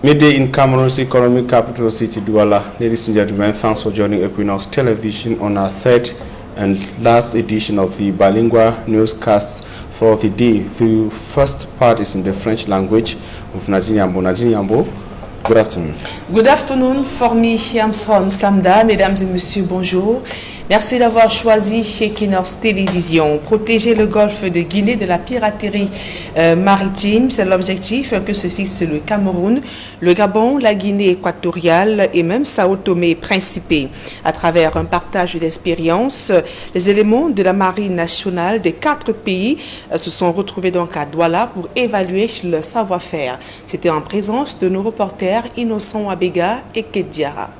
Midday in Cameroon's economic capital city, Douala. Ladies and gentlemen, thanks for joining Equinox Television on our third and last edition of the bilingual newscasts for the day. The first part is in the French language with Nadine Yambo. Nadine Yambo, good afternoon. Good afternoon, Formi Yamsrom Samda. Mesdames et messieurs, bonjour. Merci d'avoir choisi Equinox Télévision. Protéger le golfe de Guinée de la piraterie maritime, c'est l'objectif que se fixe le Cameroun, le Gabon, la Guinée équatoriale et même Sao Tomé et Principe. À travers un partage d'expériences, les éléments de la marine nationale des 4 pays se sont retrouvés donc à Douala pour évaluer le savoir-faire. C'était en présence de nos reporters Innocent Abega et Kediara.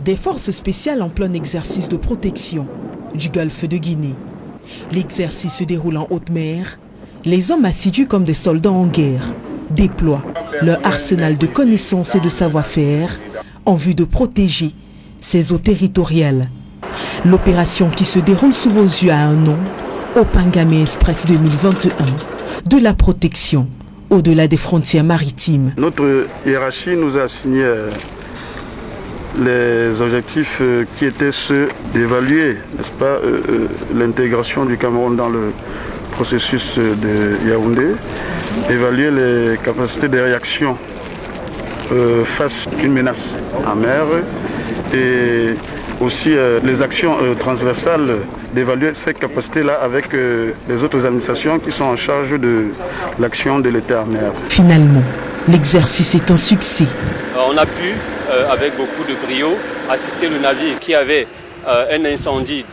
Des forces spéciales en plein exercice de protection du golfe de Guinée. L'exercice se déroule en haute mer. Les hommes assidus comme des soldats en guerre déploient leur arsenal de connaissances et de savoir-faire en vue de protéger ces eaux territoriales. L'opération qui se déroule sous vos yeux a un nom, Opangame Express 2021, de la protection au-delà des frontières maritimes. Notre hiérarchie nous a assigné les objectifs qui étaient ceux d'évaluer, n'est-ce pas, l'intégration du Cameroun dans le processus de Yaoundé, évaluer les capacités de réaction face à une menace en mer et aussi les actions transversales, d'évaluer ces capacités-là avec les autres administrations qui sont en charge de l'action de l'État en mer. Finalement, l'exercice est un succès. On a pu, avec beaucoup de brio, assister le navire qui avait un incendie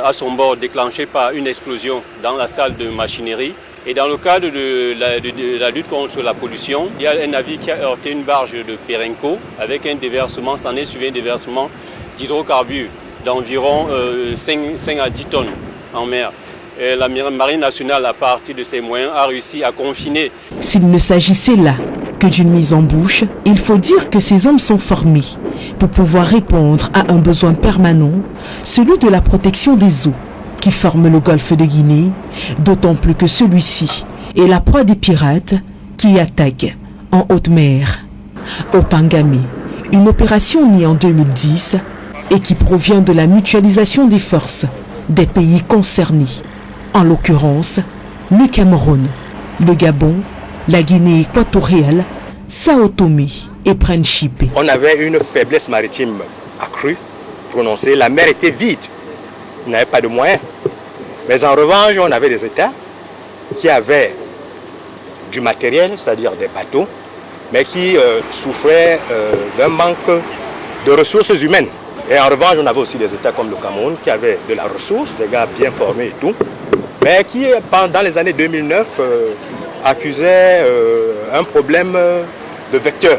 à son bord déclenché par une explosion dans la salle de machinerie. Et dans le cadre de la lutte contre la pollution, il y a un navire qui a heurté une barge de Perenco avec un déversement, s'en est suivi un déversement d'hydrocarbures d'environ 5 à 10 tonnes en mer. Et la Marine nationale, à partir de ses moyens, a réussi à confiner. S'il ne s'agissait là que d'une mise en bouche, il faut dire que ces hommes sont formés pour pouvoir répondre à un besoin permanent, celui de la protection des eaux qui forment le golfe de Guinée, d'autant plus que celui-ci est la proie des pirates qui attaquent en haute mer. Opangame, une opération née en 2010 et qui provient de la mutualisation des forces des pays concernés, en l'occurrence le Cameroun, le Gabon, la Guinée équatoriale, Sao Tomé et Principe. On avait une faiblesse maritime accrue, prononcée. La mer était vide, on n'avait pas de moyens. Mais en revanche, on avait des États qui avaient du matériel, c'est-à-dire des bateaux, mais qui souffraient d'un manque de ressources humaines. Et en revanche, on avait aussi des États comme le Cameroun qui avaient de la ressource, des gars bien formés et tout, mais qui, pendant les années 2009, accusaient un problème de vecteurs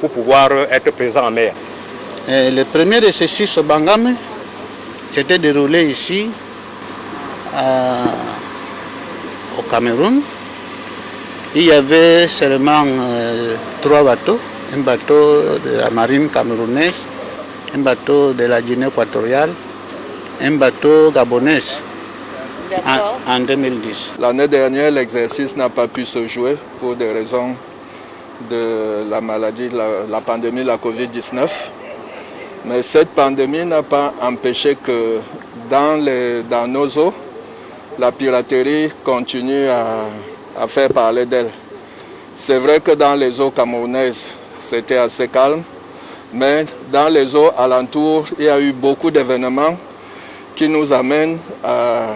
pour pouvoir être présent en mer. Et le premier de ces 6 Opangame s'était déroulé ici, au Cameroun. Il y avait seulement 3 bateaux, un bateau de la marine camerounaise, un bateau de la Guinée équatoriale, un bateau gabonais en 2010. L'année dernière, l'exercice n'a pas pu se jouer pour des raisons de la maladie, la pandémie de la Covid-19. Mais cette pandémie n'a pas empêché que dans nos eaux, la piraterie continue à faire parler d'elle. C'est vrai que dans les eaux camerounaises, c'était assez calme, mais dans les eaux alentours, il y a eu beaucoup d'événements qui nous amènent à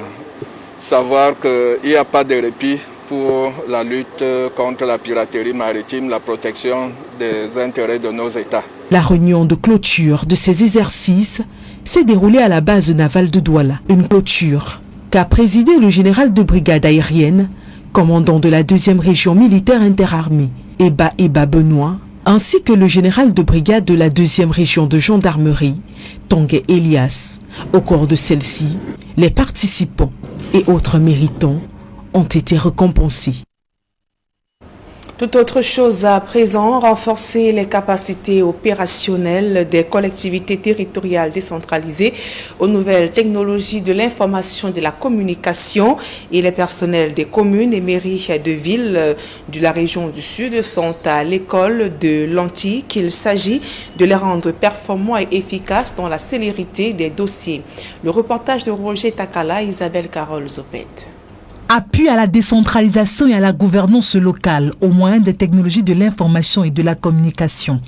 savoir qu'il n'y a pas de répit pour la lutte contre la piraterie maritime, la protection des intérêts de nos États. La réunion de clôture de ces exercices s'est déroulée à la base navale de Douala. Une clôture qu'a présidé le général de brigade aérienne, commandant de la 2e région militaire interarmée, Eba Benoît, ainsi que le général de brigade de la 2e région de gendarmerie, Tongue Elias. Au cours de celle-ci, les participants et autres méritants ont été récompensés. Tout autre chose à présent, renforcer les capacités opérationnelles des collectivités territoriales décentralisées aux nouvelles technologies de l'information et de la communication, et les personnels des communes et mairies de villes de la région du Sud sont à l'école de l'Antique. Il s'agit de les rendre performants et efficaces dans la célérité des dossiers. Le reportage de Roger Takala et Isabelle Carole Zopet. Appui à la décentralisation et à la gouvernance locale au moyen des technologies de l'information et de la communication.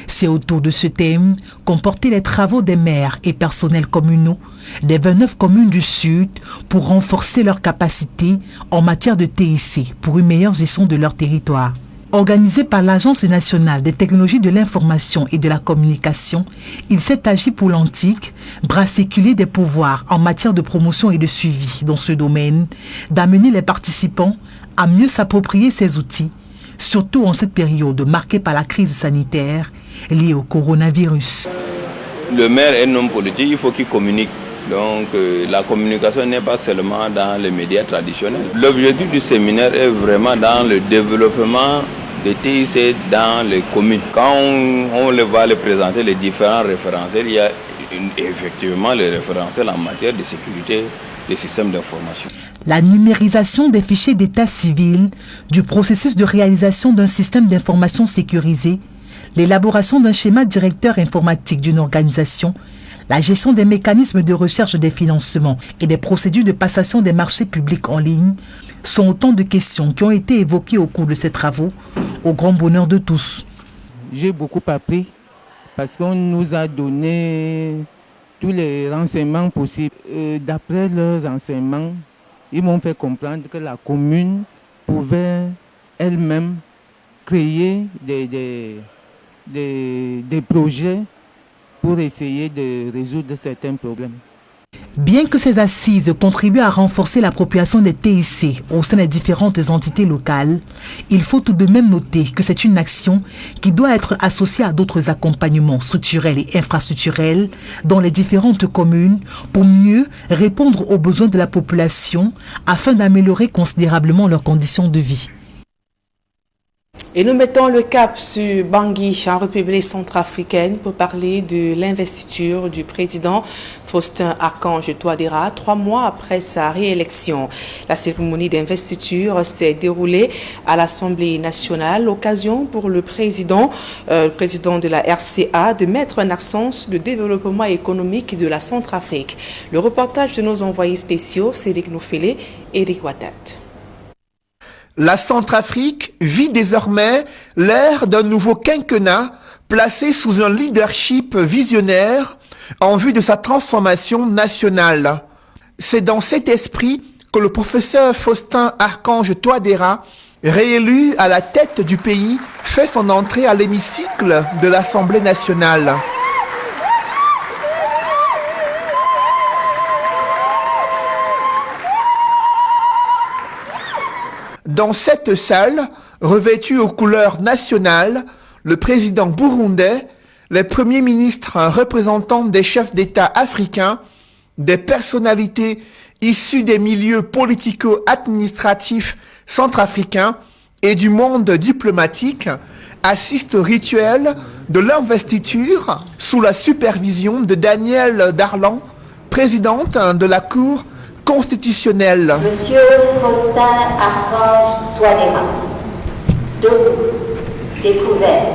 C'est autour de ce thème qu'ont porté les travaux des maires et personnels communaux des 29 communes du Sud pour renforcer leurs capacités en matière de TIC pour une meilleure gestion de leur territoire. Organisé par l'Agence nationale des technologies de l'information et de la communication, il s'est agi pour l'Antique, bras séculier des pouvoirs en matière de promotion et de suivi dans ce domaine, d'amener les participants à mieux s'approprier ces outils, surtout en cette période marquée par la crise sanitaire liée au coronavirus. Le maire est un homme politique, il faut qu'il communique. Donc la communication n'est pas seulement dans les médias traditionnels. L'objectif du séminaire est vraiment dans le développement des TIC dans les communes. Quand on va les présenter, les différents référentiels, il y a effectivement les référentiels en matière de sécurité des systèmes d'information. La numérisation des fichiers d'état civil, du processus de réalisation d'un système d'information sécurisé, l'élaboration d'un schéma directeur informatique d'une organisation, la gestion des mécanismes de recherche des financements et des procédures de passation des marchés publics en ligne sont autant de questions qui ont été évoquées au cours de ces travaux, au grand bonheur de tous. J'ai beaucoup appris parce qu'on nous a donné tous les renseignements possibles. D'après leurs enseignements, ils m'ont fait comprendre que la commune pouvait elle-même créer des projets pour essayer de résoudre certains problèmes. Bien que ces assises contribuent à renforcer l'appropriation des TIC au sein des différentes entités locales, il faut tout de même noter que c'est une action qui doit être associée à d'autres accompagnements structurels et infrastructurels dans les différentes communes pour mieux répondre aux besoins de la population afin d'améliorer considérablement leurs conditions de vie. Et nous mettons le cap sur Bangui, en République centrafricaine, pour parler de l'investiture du président Faustin Archange Touadéra, 3 mois après sa réélection. La cérémonie d'investiture s'est déroulée à l'Assemblée nationale, occasion pour le président de la RCA de mettre un accent sur le développement économique de la Centrafrique. Le reportage de nos envoyés spéciaux, Cédric Noufélé et Eric Watat. La Centrafrique vit désormais l'ère d'un nouveau quinquennat placé sous un leadership visionnaire en vue de sa transformation nationale. C'est dans cet esprit que le professeur Faustin Archange Touadéra, réélu à la tête du pays, fait son entrée à l'hémicycle de l'Assemblée nationale. Dans cette salle, revêtue aux couleurs nationales, le président burundais, les premiers ministres représentants des chefs d'État africains, des personnalités issues des milieux politico-administratifs centrafricains et du monde diplomatique assistent au rituel de l'investiture sous la supervision de Danielle Darlan, présidente de la Cour constitutionnelle. Monsieur Faustin Archange Touadéra, debout, découvert,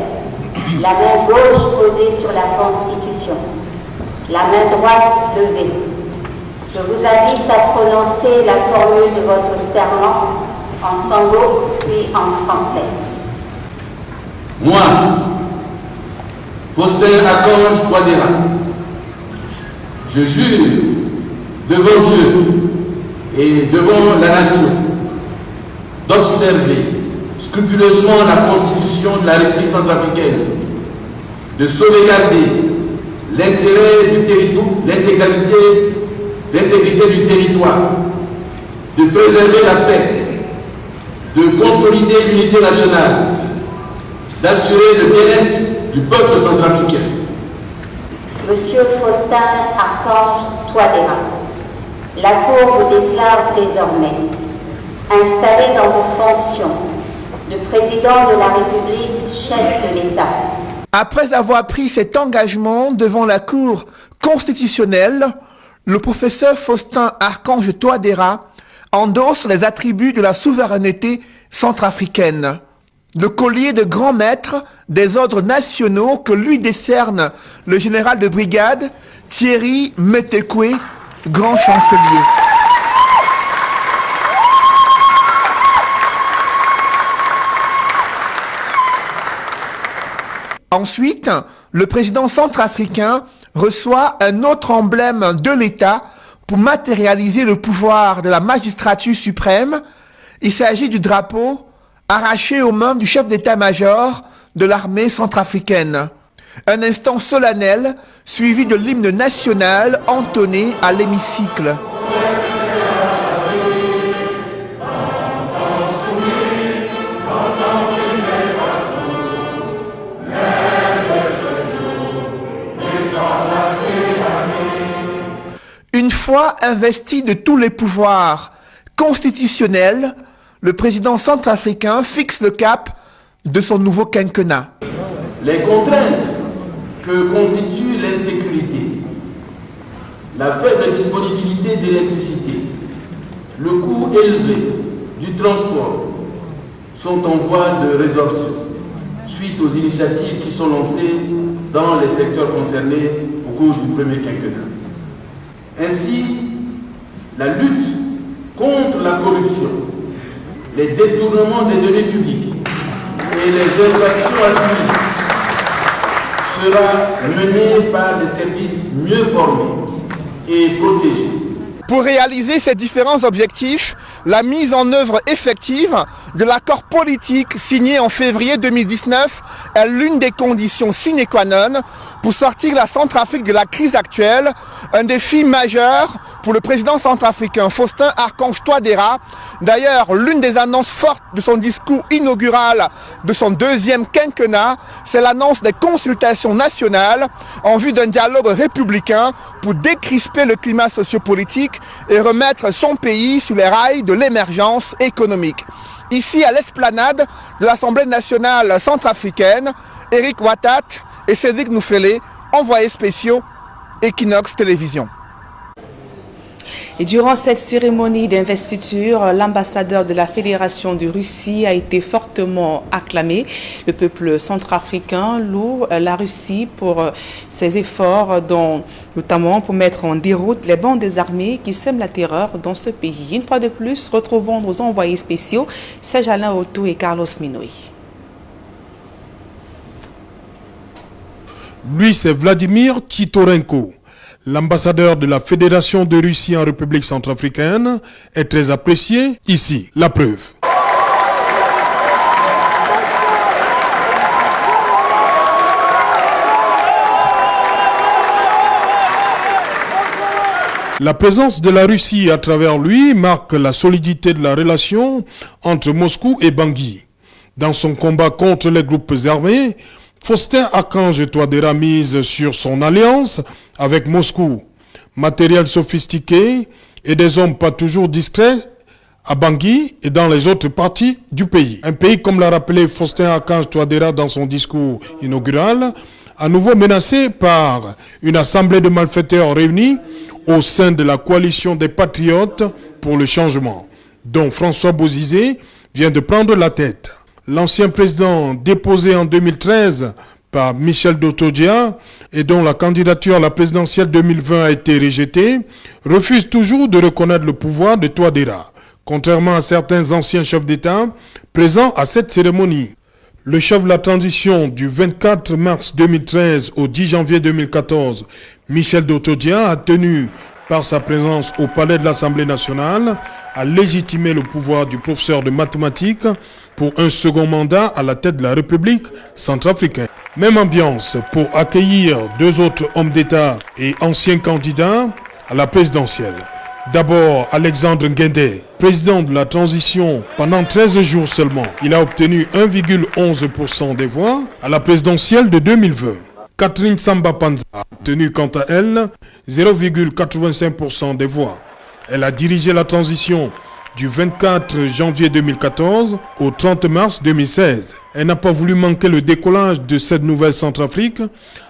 la main gauche posée sur la Constitution, la main droite levée. Je vous invite à prononcer la formule de votre serment en sango puis en français. Moi, Faustin Archange Touadéra, je jure devant Dieu et devant la nation d'observer scrupuleusement la Constitution de la République centrafricaine, de sauvegarder l'intérêt du territoire, l'intégrité du territoire, de préserver la paix, de consolider l'unité nationale, d'assurer le bien-être du peuple centrafricain. Monsieur Faustin Archange Touadéra, la Cour vous déclare désormais, installé dans vos fonctions, le président de la République, chef de l'État. Après avoir pris cet engagement devant la Cour constitutionnelle, le professeur Faustin Archange Touadéra endosse les attributs de la souveraineté centrafricaine. Le collier de grand maître des ordres nationaux que lui décerne le général de brigade Thierry Metekwe, grand chancelier. Ensuite, le président centrafricain reçoit un autre emblème de l'État pour matérialiser le pouvoir de la magistrature suprême. Il s'agit du drapeau arraché aux mains du chef d'état-major de l'armée centrafricaine. Un instant solennel suivi de l'hymne national entonné à l'hémicycle. Une fois investi de tous les pouvoirs constitutionnels, le président centrafricain fixe le cap de son nouveau quinquennat. Les contraintes que constitue l'insécurité, la faible disponibilité d'électricité, le coût élevé du transport sont en voie de résorption suite aux initiatives qui sont lancées dans les secteurs concernés au cours du premier quinquennat. Ainsi, la lutte contre la corruption, les détournements des deniers publics et les infractions assumies sera menée par des services mieux formés et protégés. Pour réaliser ces différents objectifs, la mise en œuvre effective de l'accord politique signé en février 2019 est l'une des conditions sine qua non pour sortir la Centrafrique de la crise actuelle, un défi majeur pour le président centrafricain Faustin Archange Touadéra. D'ailleurs, l'une des annonces fortes de son discours inaugural de son deuxième quinquennat, c'est l'annonce des consultations nationales en vue d'un dialogue républicain pour décrisper le climat sociopolitique et remettre son pays sur les rails de l'émergence économique. Ici, à l'esplanade de l'Assemblée nationale centrafricaine, Eric Watat et Cédric Noufélé, envoyés spéciaux Equinox Télévision. Et durant cette cérémonie d'investiture, l'ambassadeur de la Fédération de Russie a été fortement acclamé. Le peuple centrafricain loue la Russie pour ses efforts, notamment pour mettre en déroute les bandes désarmées qui sèment la terreur dans ce pays. Une fois de plus, retrouvons nos envoyés spéciaux, Serge Alain Otto et Carlos Minoui. Lui, c'est Vladimir Titorenko. L'ambassadeur de la Fédération de Russie en République centrafricaine est très apprécié. Ici, la preuve. La présence de la Russie à travers lui marque la solidité de la relation entre Moscou et Bangui. Dans son combat contre les groupes armés, Faustin Archange Touadéra mise sur son alliance avec Moscou. Matériel sophistiqué et des hommes pas toujours discrets à Bangui et dans les autres parties du pays. Un pays, comme l'a rappelé Faustin Archange Touadéra dans son discours inaugural, à nouveau menacé par une assemblée de malfaiteurs réunis au sein de la coalition des patriotes pour le changement, dont François Bozizé vient de prendre la tête. L'ancien président déposé en 2013 par Michel Dottodia et dont la candidature à la présidentielle 2020 a été rejetée, refuse toujours de reconnaître le pouvoir de Touadéra, contrairement à certains anciens chefs d'État présents à cette cérémonie. Le chef de la transition du 24 mars 2013 au 10 janvier 2014, Michel Dottodia, a tenu par sa présence au palais de l'Assemblée nationale à légitimer le pouvoir du professeur de mathématiques pour un second mandat à la tête de la République centrafricaine. Même ambiance pour accueillir deux autres hommes d'État et anciens candidats à la présidentielle. D'abord, Alexandre Nguendé, président de la transition pendant 13 jours seulement. Il a obtenu 1,11% des voix à la présidentielle de 2020. Catherine Samba Panza a obtenu quant à elle 0,85% des voix. Elle a dirigé la transition du 24 janvier 2014 au 30 mars 2016. Elle n'a pas voulu manquer le décollage de cette nouvelle Centrafrique,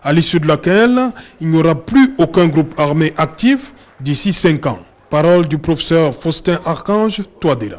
à l'issue de laquelle il n'y aura plus aucun groupe armé actif d'ici 5 ans. Parole du professeur Faustin Archange Touadéra.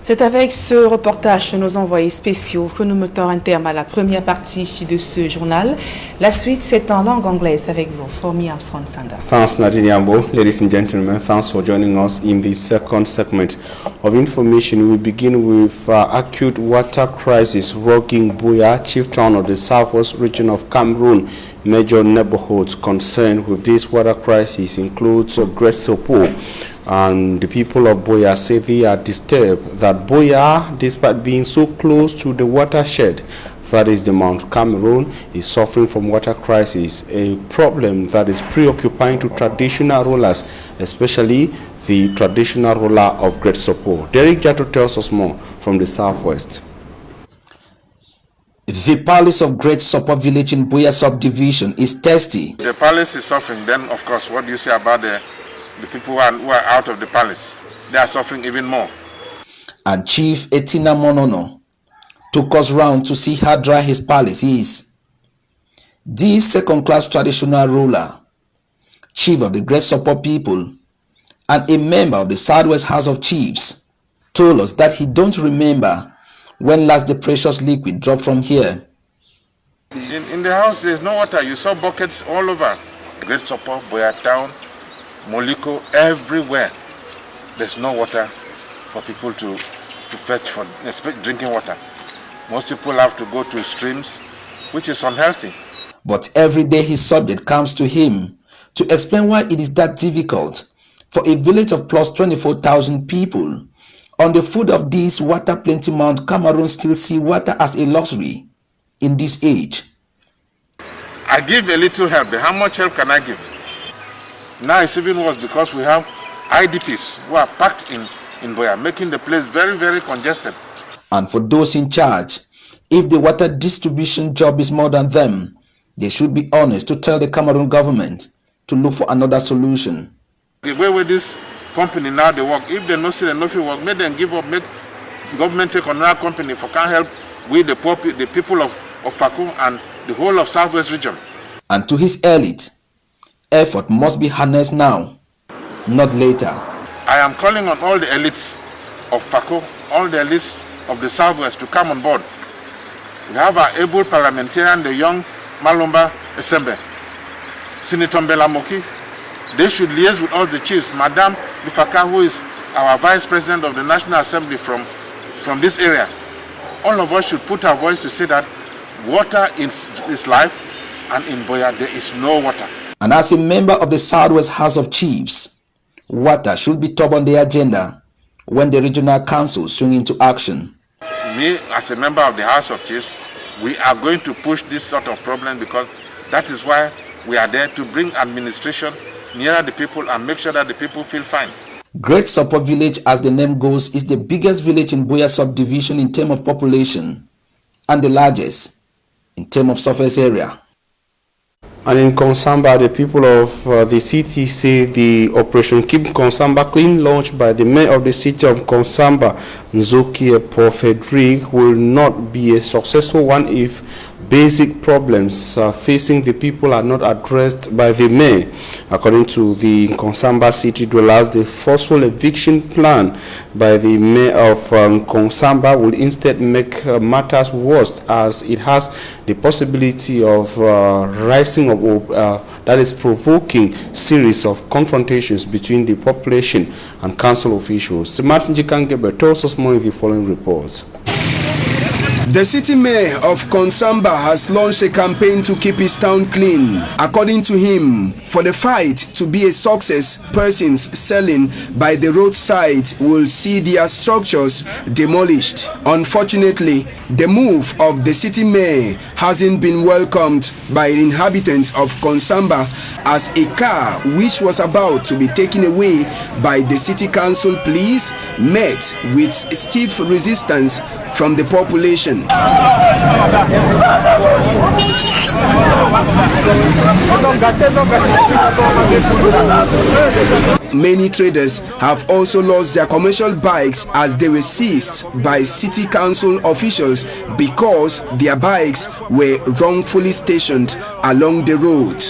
C'est avec ce reportage de nos envoyés spéciaux que nous mettons un terme à la première partie de ce journal. La suite, c'est en langue anglaise avec vous, Formi Armstrong Sanda. Thanks, Nadine Yambo. Ladies and gentlemen, thanks for joining us in the second segment of information. We begin with acute water crisis rocking Buea, chief town of the southwest region of Cameroon. Major neighborhoods concerned with this water crisis includes Great Sopo, and the people of Buea say they are disturbed that Buea, despite being so close to the watershed, that is the Mount Cameroon, is suffering from water crisis, a problem that is preoccupying to traditional rulers, especially the traditional ruler of Great Sopo. Derek Jato tells us more from the southwest. The palace of Great Sopo village in Buea subdivision is thirsty. The palace is suffering. Then, of course, what do you say about the people who are out of the palace? They are suffering even more. And Chief Etina Monono took us round to see how dry his palace is. This second-class traditional ruler, chief of the Great Sopo people, and a member of the Southwest House of Chiefs, told us that he don't remember when last the precious liquid dropped from here. In the house, there's no water. You saw buckets all over. Great Sopo, Buea Town, Moliko, everywhere. There's no water for people to fetch for drinking water. Most people have to go to streams, which is unhealthy. But every day his subject comes to him to explain why it is that difficult for a village of plus 24,000 people on the foot of this water plenty Mount Cameroon still see water as a luxury in this age. I give a little help, but how much help can I give? Now it's even worse because we have IDPs who are packed in Buea, making the place very, very congested. And for those in charge, if the water distribution job is more than them, they should be honest to tell the Cameroon government to look for another solution. The way with this company now they work, if they no see the no work, make them give up, make government take another company for can help with the poor, the people of Fakou and the whole of Southwest region. And to his elite, effort must be harnessed now, not later. I am calling on all the elites of Fakou, all the elites of the Southwest to come on board. We have our able parliamentarian, the young Malumba Esembe, Senator Mbela Moki. They should liaise with all the chiefs. Madame Lifaka, who is our vice president of the National Assembly from this area. All of us should put our voice to say that water is life, and in Buea there is no water. And as a member of the Southwest House of Chiefs, water should be top on the agenda when the regional council swing into action. Me, as a member of the House of Chiefs, we are going to push this sort of problem because that is why we are there to bring administration nearer the people and make sure that the people feel fine. Great Sopo village, as the name goes, is the biggest village in Buea subdivision in terms of population and the largest in terms of surface area. And in Konsamba, the people of the city say the Operation Keep Konsamba Clean, launched by the mayor of the city of Konsamba, Nzoki Frederick, will not be a successful one if basic problems facing the people are not addressed by the mayor. According to the Konsamba city dwellers, the forceful eviction plan by the mayor of Konsamba will instead make matters worse, as it has the possibility of rising of that is provoking series of confrontations between the population and council officials. Martin Jikangebe tells us more in the following reports. The city mayor of Konsamba has launched a campaign to keep his town clean. According to him, for the fight to be a success, persons selling by the roadside will see their structures demolished. Unfortunately, the move of the city mayor hasn't been welcomed by the inhabitants of Konsamba, as a car which was about to be taken away by the city council police met with stiff resistance from the population. Many traders have also lost their commercial bikes as they were seized by city council officials because their bikes were wrongfully stationed along the road.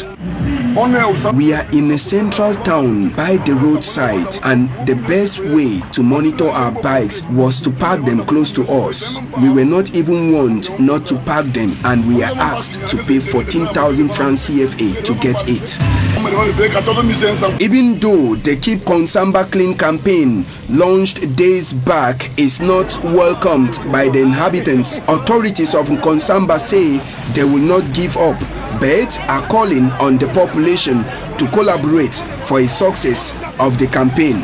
We are in a central town by the roadside, and the best way to monitor our bikes was to park them close to us. We were not even warned not to park them, and we are asked to pay 14,000 francs CFA to get it. Even though the Keep Konsamba Clean campaign launched days back is not welcomed by the inhabitants, authorities of Konsamba say they will not give up, but are calling on the population to collaborate for a success of the campaign.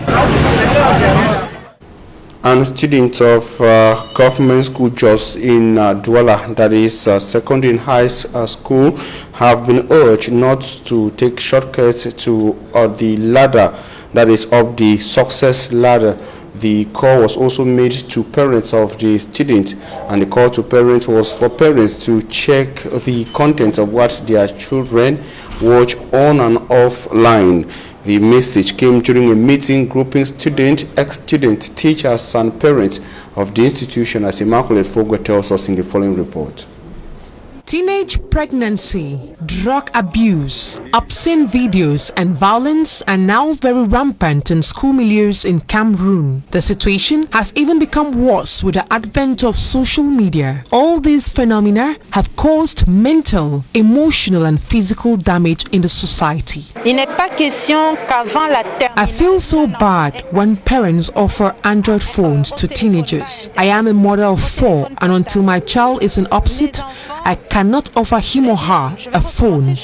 And students of government school just in Douala, that is secondary and high school, have been urged not to take shortcuts to the ladder, that is up the success ladder. The call was also made to parents of the students, and the call to parents was for parents to check the content of what their children watch on and offline. The message came during a meeting grouping students, ex-students, teachers and parents of the institution, as Immaculate Fogwe tells us in the following report. Teenage pregnancy, drug abuse, obscene videos and violence are now very rampant in school milieus in Cameroon. The situation has even become worse with the advent of social media. All these phenomena have caused mental, emotional and physical damage in the society. I feel so bad when parents offer Android phones to teenagers. I am a mother of 4, and until my child is in opposite, I cannot offer him or her a phone.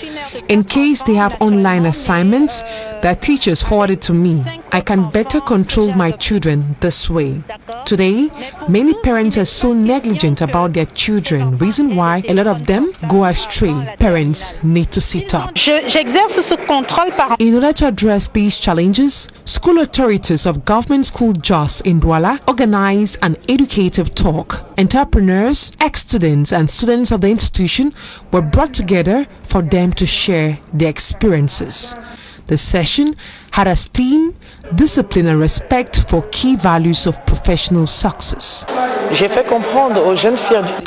In case they have online assignments, their teachers forward it to me. I can better control my children this way. Today, many parents are so negligent about their children, reason why a lot of them go astray. Parents need to sit up. In order to address these challenges, school authorities of Government School Jos in Douala organized an educative talk. Entrepreneurs, ex-students and students of the institution were brought together for them to share their experiences. The session had as theme discipline and respect for key values of professional success. I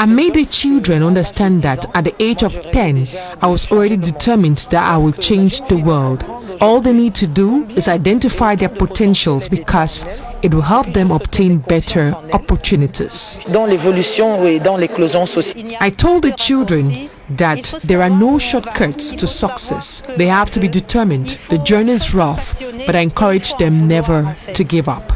made the children understand that at the age of 10, I was already determined that I will change the world. All they need to do is identify their potentials because it will help them obtain better opportunities. I told the children that there are no shortcuts to success. They have to be determined. The journey is rough, but I encourage them never to give up.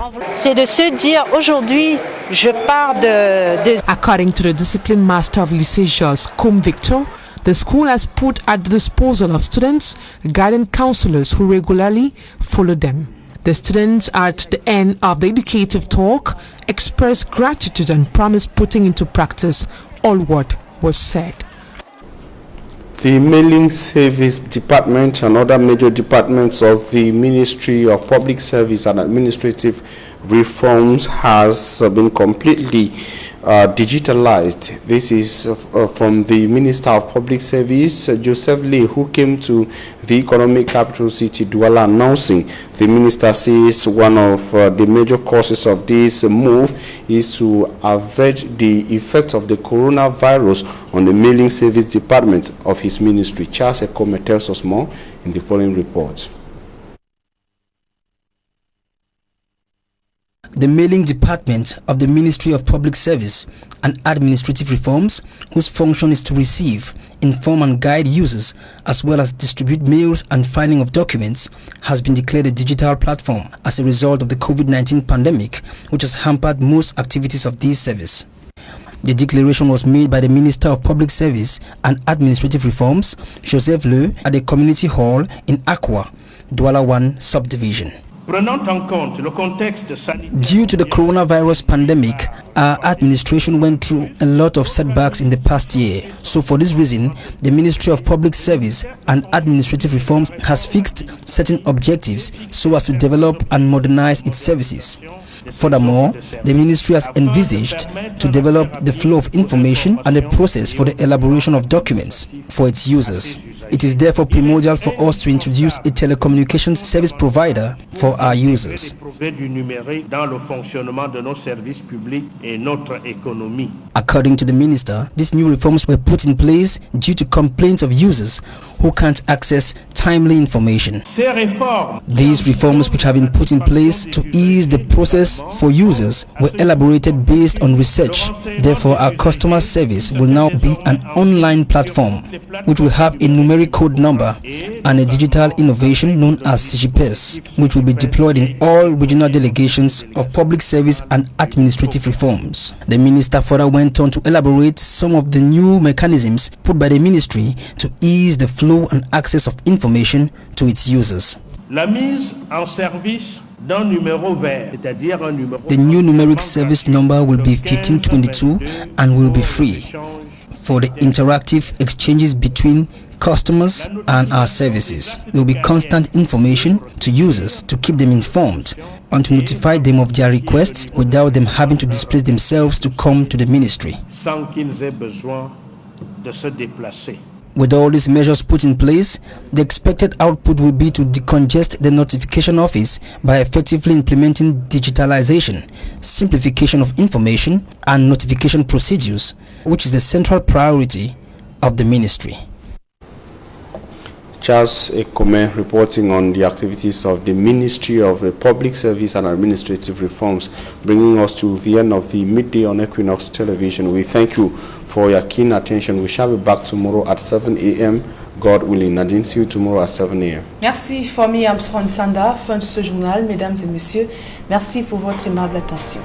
According to the discipline master of Lycée Jos, Koum Victor, the school has put at the disposal of students guidance counselors who regularly follow them. The students at the end of the educative talk expressed gratitude and promised putting into practice all what was said. The Mailing Service Department and other major departments of the Ministry of Public Service and Administrative Reforms has been completely digitalized. This is from the Minister of Public Service, Joseph Lee, who came to the economic capital city Douala announcing. The minister says one of the major causes of this move is to avert the effect of the coronavirus on the Mailing Service Department of his ministry. Charles Ekome tells us more in the following report. The Mailing Department of the Ministry of Public Service and Administrative Reforms, whose function is to receive, inform and guide users as well as distribute mails and filing of documents, has been declared a digital platform as a result of the COVID-19 pandemic, which has hampered most activities of this service. The declaration was made by the Minister of Public Service and Administrative Reforms, Joseph Le, at the Community Hall in Akwa, Douala 1 Subdivision. Due to the coronavirus pandemic, our administration went through a lot of setbacks in the past year. So for this reason, the Ministry of Public Service and Administrative Reforms has fixed certain objectives so as to develop and modernize its services. Furthermore, the ministry has envisaged to develop the flow of information and the process for the elaboration of documents for its users. It is therefore primordial for us to introduce a telecommunications service provider for our users. According to the minister, these new reforms were put in place due to complaints of users who can't access timely information. These reforms, which have been put in place to ease the process for users, were elaborated based on research. Therefore, our customer service will now be an online platform which will have a numeric code number and a digital innovation known as CGPS, which will be deployed in all regional delegations of public service and administrative reforms. The minister further went on to elaborate some of the new mechanisms put by the ministry to ease the flow and access of information to its users. La mise en service d'un numéro vert, c'est-à-dire un numéro. The new numeric service number will be 1522 and will be free for the interactive exchanges between customers and our services. There will be constant information to users to keep them informed and to notify them of their requests without them having to displace themselves to come to the ministry. Sans qu'ils aient besoin de se déplacer. With all these measures put in place, the expected output will be to decongest the notification office by effectively implementing digitalization, simplification of information and notification procedures, which is the central priority of the ministry. Charles Ekome reporting on the activities of the Ministry of Public Service and Administrative Reforms, bringing us to the end of the midday on Equinox Television. We thank you for your keen attention. We shall be back tomorrow at 7 a.m. God willing. Nadine, see you tomorrow at 7 a.m. Merci, famille Armstrong Sanda, fin de ce journal, mesdames et messieurs. Merci pour votre aimable attention.